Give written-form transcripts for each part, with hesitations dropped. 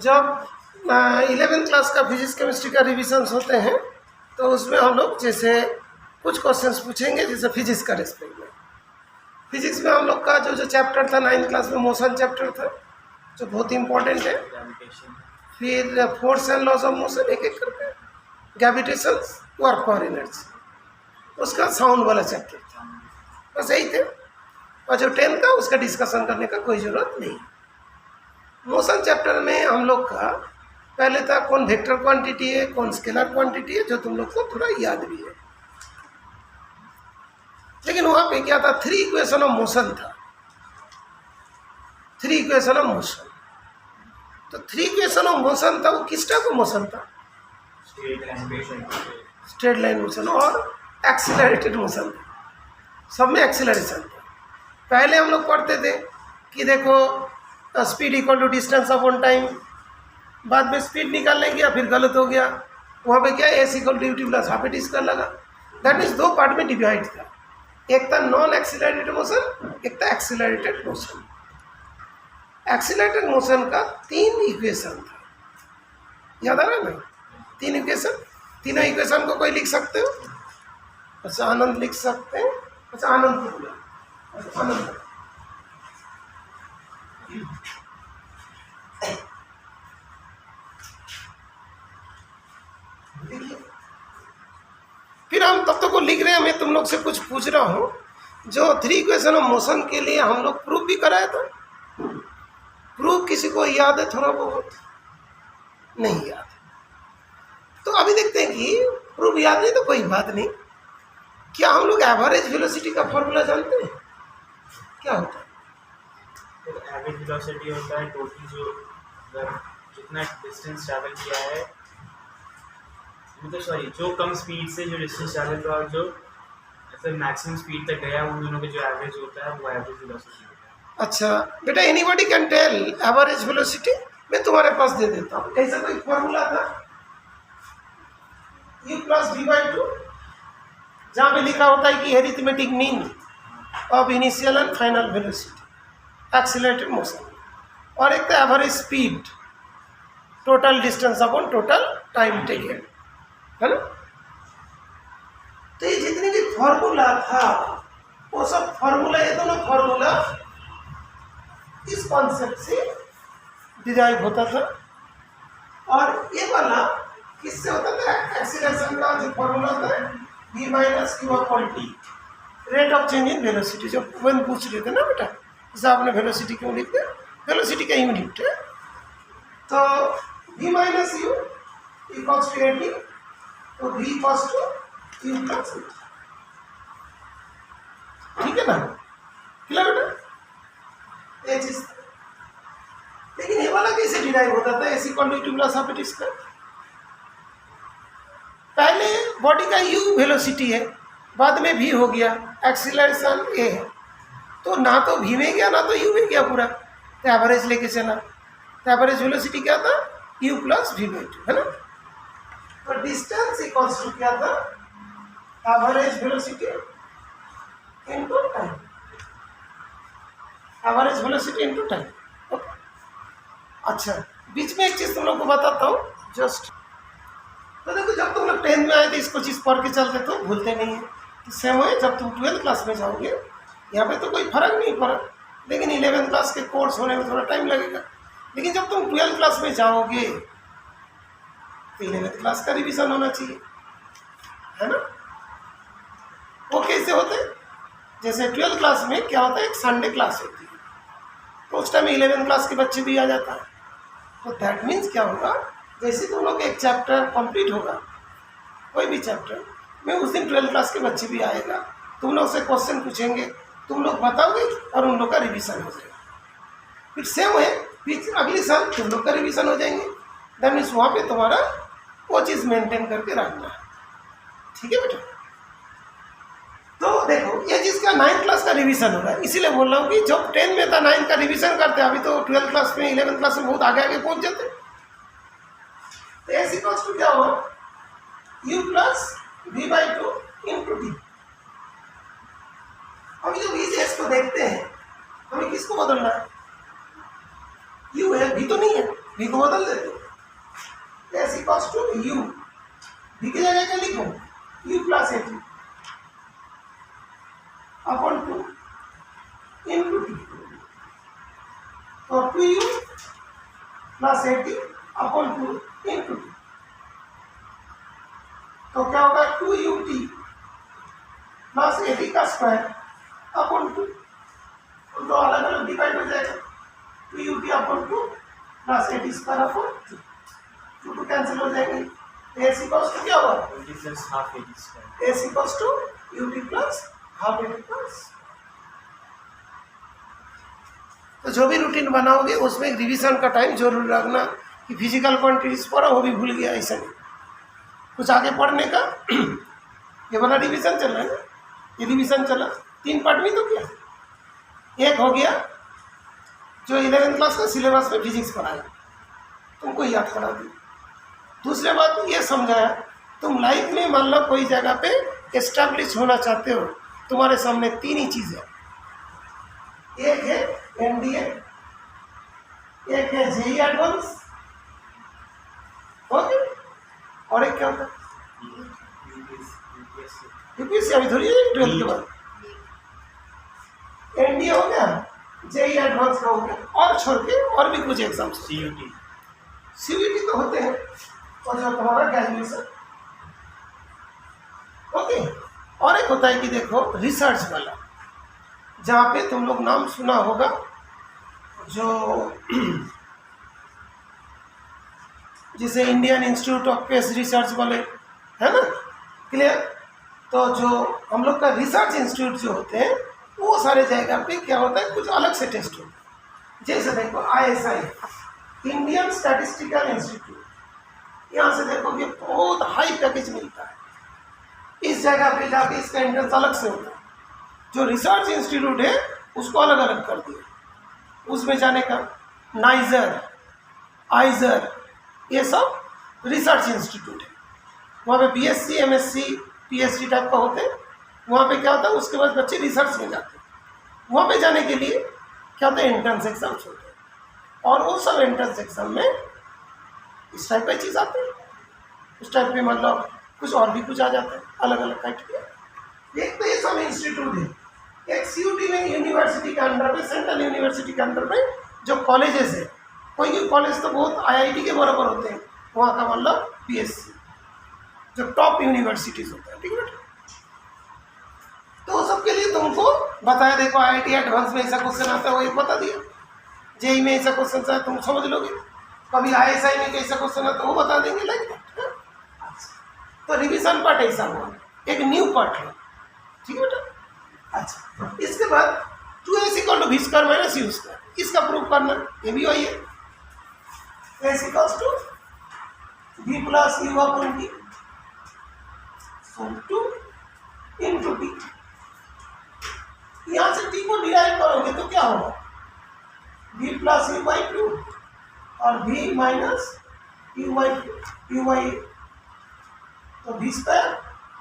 जब 11th class का physics chemistry का रिविजन्स होते हैं तो उसमें हम लोग जैसे कुछ क्वेश्चंस पूछेंगे, जैसे फिजिक्स का रेस्पेक्ट में। फिजिक्स में हम लोग का जो चैप्टर था 9th क्लास में, मोशन चैप्टर था, जो बहुत इंपॉर्टेंट है। फिर force and laws of motion एक एक करके, ग्रेविटेशन, वर्क फॉर एनर्जी, उसका साउंड वाला चैप्टर था। बस यही थे। और जो 10th का उसका डिस्कशन करने का कोई ज़रूरत नहीं। मोशन चैप्टर में हम लोग का पहले था कौन वेक्टर क्वांटिटी है, कौन स्केलर क्वांटिटी है, जो तुम लोग को थोड़ा याद भी है। लेकिन वहाँ पे क्या था, 3 इक्वेशन ऑफ मोशन था। 3 इक्वेशन ऑफ मोशन। तो 3 इक्वेशन ऑफ मोशन था, वो किस टाइप का मोशन था? स्ट्रेट लाइन मोशन और एक्सीलरेटेड मोशन था। सब में एक्सीलरेशन था। पहले हम लोग पढ़ते थे कि देखो speed equal to distance upon time, बाद में स्पीड निकालने गया फिर गलत हो गया। वहाँ पे क्या s equal to u t plus half at square लगा। दैट मीन्स 2 पार्ट में डिवाइड था। एक था नॉन एक्सीलरेटेड मोशन, एक था एक्सीलरेटेड मोशन। एक्सीलरेटेड मोशन का 3 इक्वेशन था, याद आ रहा है ना? 3 इक्वेशन। तीनों इक्वेशन को कोई लिख सकते हो? अच्छा, आनंद लिख सकते हैं। अच्छा, आनंद को बोला। अच्छा, आनंद फिर हम तब तक को लिख रहे हैं। मैं तुम लोग से कुछ पूछ रहा हूँ, जो 3 इक्वेशन ऑफ मोशन के लिए हम लोग प्रूफ भी कराया था। प्रूफ किसी को याद है? थोड़ा बहुत नहीं याद। तो अभी देखते हैं कि प्रूफ याद नहीं तो कोई बात नहीं। क्या हम लोग एवरेज वेलोसिटी का फॉर्मूला जानते हैं? क्या होता है? एवरेज वेलोसिटी होता है टोटल जो जितना डिस्टेंस ट्रैवल किया है, मतलब सॉरी, जो कम स्पीड से जो डिस्टेंस ट्रैवल किया और जो मतलब मैक्सिमम स्पीड तक गया, उन दोनों का जो एवरेज होता है वो एवरेज वेलोसिटी होता है। अच्छा बेटा, anybody can tell average velocity? मैं तुम्हारे पास दे देता हूँ। ऐसा कोई फॉर्मूला था, u प्लस v/2, जहाँ पे लिखा होता है कि arithmetic mean of initial and final velocity accelerated motion, और एक था average speed total distance upon total time taken, है ना? तो ये जितनी भी फॉर्मूला था वो सब फॉर्मूला, ये दोनों फॉर्मूला इस कॉन्सेप्ट से डिराइव होता था। और ये वाला किससे होता था? एक्सीलरेशन का जो फॉर्मूला होता है v minus Q upon T, rate of change in velocity, जो वन पूछ रहे थे ना बेटा, जैसे आपने वेलोसिटी क्यों लिखते? वेलोसिटी का यूनिट है। तो v minus u equals to at, तो v equals to u plus, ठीक है ना? क्लियर बेटा? ये चीज। लेकिन ये वाला कैसे डिराइव होता था? S equal to u plus half at square. पहले बॉडी का u वेलोसिटी है, बाद में v हो गया, एक्सीलरेशन a है, तो ना तो v में गया ना तो u में गया पूरा, तो एवरेज लेके चला। तो एवरेज वेलोसिटी क्या था? u प्लस v/2, है ना? तो डिस्टेंस इक्वल्स टू क्या था? Average velocity into time. Average velocity into time. Okay. अच्छा, बीच में एक चीज़ तुम लोग को बताता हूँ जस्ट। तो देखो, जब तुम लोग 10th में आए थे इसको चीज़ पढ़ के चलते तो भूलते नहीं है। तो सेम है, जब तुम 12th क्लास में जाओगे, यहाँ पे तो कोई फर्क नहीं पड़ा, लेकिन 11th क्लास के कोर्स होने में थोड़ा टाइम लगेगा। लेकिन जब तुम 12th क्लास में जाओगे तो 11th क्लास का रिविजन होना चाहिए, है ना? वो कैसे होते हैं? जैसे 12th क्लास में क्या होता है, एक संडे क्लास होती है, तो उस टाइम 11th क्लास के बच्चे भी आ जाता है। तो दैट मीन्स क्या होगा, जैसे तुम लोग एक चैप्टर कंप्लीट होगा, कोई भी चैप्टर में, उस दिन 12th क्लास के बच्चे भी आएगा, तुम लोग से क्वेश्चन पूछेंगे, तुम लोग बताओगे और उन लोग का रिवीजन हो जाएगा। फिर सेम है, फिर अगले साल तुम लोग का रिवीजन हो जाएंगे। दैट मीन्स वहाँ पे तुम्हारा वो चीज़ मेंटेन करके रखना है, ठीक है बेटा? तो देखो, ये चीज़ का 9th क्लास का रिवीजन हो रहा है, इसीलिए बोल रहा हूँ कि जब 10 में था 9th का रिवीजन करते, अभी तो 12th क्लास में 11th क्लास में बहुत आगे आगे पहुँच जाते। तो एस इक्वल्स टू क्या होगा? u plus v/2 into T. अभी जब इस एस को देखते हैं, हमें किसको बदलना है? u है, v तो नहीं है, v को बदल देते हो, s equals to u, v की जगह क्या लिखो, u plus a t upon 2 into t, तो 2u plus a t upon 2 into t, तो क्या होगा 2ut प्लस ए टी का स्क्वायर अपॉन 2, तो अलग अलग डिवाइड हो जाएगा, 2ut upon 2 plus a t square upon 2, 2 cancel हो जाएंगे, s इक्वल्स टू क्या होगा, plus half a t square, s equals to ut plus half a t plus. तो जो भी रूटीन बनाओगे उसमें रिवीजन का टाइम जरूर रखना कि फिजिकल क्वांटिटीज पढ़ा वो भी भूल गया, ऐसा नहीं, कुछ आगे पढ़ने का ये वाला रिवीजन चल रहा है ना, ये रिवीजन चला 3 पार्ट में, तो क्या एक हो गया जो 11th क्लास का सिलेबस में फिजिक्स पढ़ाया तुमको याद करा दी, दूसरे बात ये समझाया तुम लाइफ में मान लो कोई जगह पे एस्टैब्लिश होना चाहते हो, तुम्हारे सामने 3 ही चीज़ है, एक है एनडीए, एक है जेई एडवांस, ओके, और एक क्या होता है यूपीएससी, अभी थोड़ी है 12th के बाद, एनडीए हो गया, जेई एडवांस का हो गया, और छोड़ के और भी कुछ एग्जाम्स, सीयूटी तो होते हैं, और जो तुम्हारा ग्रेजुएशन, ओके, और एक होता है कि देखो रिसर्च वाला, जहाँ पे तुम लोग नाम सुना होगा, जो जिसे Indian institute of space research वाले, है ना, क्लियर, तो जो हम लोग का रिसर्च इंस्टीट्यूट जो होते हैं वो सारे जगह पे क्या होता है, कुछ अलग से टेस्ट होता है, जैसे देखो ISI इंडियन स्टैटिस्टिकल इंस्टीट्यूट, यहाँ से देखो ये बहुत हाई पैकेज मिलता है, इस जगह पे जाके इसका एंट्रेंस अलग से होता है, जो रिसर्च इंस्टीट्यूट है उसको अलग अलग कर दिया, उसमें जाने का नाइजर, आइजर, ये सब रिसर्च इंस्टीट्यूट है, वहाँ पे BSc MSc PhD टाइप का होते हैं, वहाँ पे क्या होता है उसके बाद बच्चे रिसर्च में जाते हैं, वहाँ पे जाने के लिए क्या होता है एंट्रेंस एग्जाम्स होते हैं, और वो सब एंट्रेंस एग्जाम में इस टाइप का चीज़ आते हैं, उस टाइप में मतलब कुछ और भी कुछ आ जाता है, अलग अलग टाइप के, एक तो ये सब इंस्टीट्यूट है, एक CUT में यूनिवर्सिटी के अंडर में, सेंट्रल यूनिवर्सिटी के अंडर में जो कॉलेजेस है, कोई कॉलेज तो बहुत IIT के बराबर होते हैं, वहाँ का मतलब BSc, जो टॉप यूनिवर्सिटीज़ होता है, ठीक है, तो सबके लिए तुमको बताया, देखो IIT एडवांस में ऐसा क्वेश्चन आता है वो एक बता दिया, जेई में ऐसा क्वेश्चन आता है तुम समझ लोगे, कभी ISI में कैसा क्वेश्चन आता है वो बता देंगे, लाइक दैट। तो रिवीजन पार्ट ऐसा हुआ, एक न्यू पार्ट है, ठीक है बेटा। अच्छा, इसके बाद 2s equal to v square minus u square, इसका प्रूफ करना, ये भी वही है, s equals to v plus u upon t, so 2 into t, यहाँ से t को डिराइव करोगे तो क्या होगा, v प्लस u बाई 2 और v minus u by 2, u by, तो v square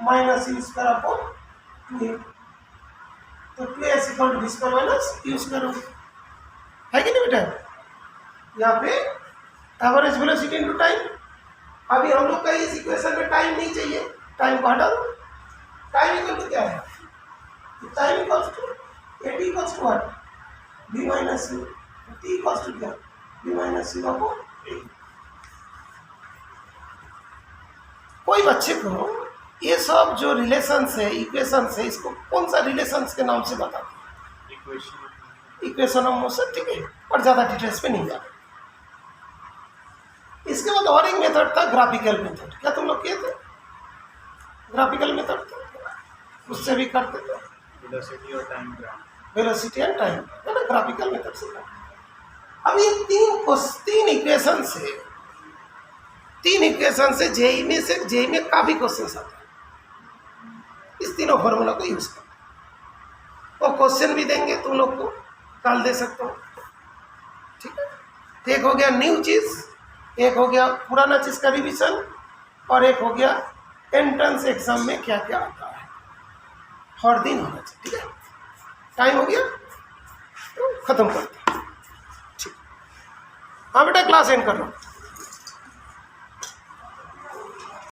minus u square upon 2, तो 2s equal to v square minus u square है कि नहीं बेटा, यहाँ पे एवरेज वेलोसिटी इनटू टाइम, अभी हम लोग का इस इक्वेशन में टाइम नहीं चाहिए, टाइम को हटा दो, टाइम इक्वल टू क्या है, time equals to at equals to what, v minus u, t equals to क्या, v minus u upon a। कोई बच्चे को ये सब जो रिलेशंस है, इक्वेशंस है, इसको कौन सा रिलेशंस के नाम से बताते हैं, इक्वेशन ऑफ मोशन, ठीक है, और ज़्यादा डिटेल्स पे नहीं जाते। इसके बाद और एक मेथड था ग्राफिकल मेथड, क्या तुम लोग किए थे, ग्राफिकल मेथड था, उससे भी करते थे, वेलोसिटी और time graph, velocity and time, है ना, ग्राफिकल मेथड से करते। अब ये तीन इक्वेशन से, जेई में काफ़ी क्वेश्चन आते हैं, इस तीनों फॉर्मूला को यूज करो, और क्वेश्चन भी देंगे तुम लोग को, कल दे सकते हो, ठीक है। तो एक हो गया न्यू चीज़, एक हो गया पुराना चीज़ का रिविजन, और एक हो गया एंट्रेंस एग्जाम में क्या क्या आता है, हर दिन होना चाहिए, ठीक है। टाइम हो गया तो खत्म करते हैं, ठीक। हाँ बेटा क्लास एंड कर रहा हूँ।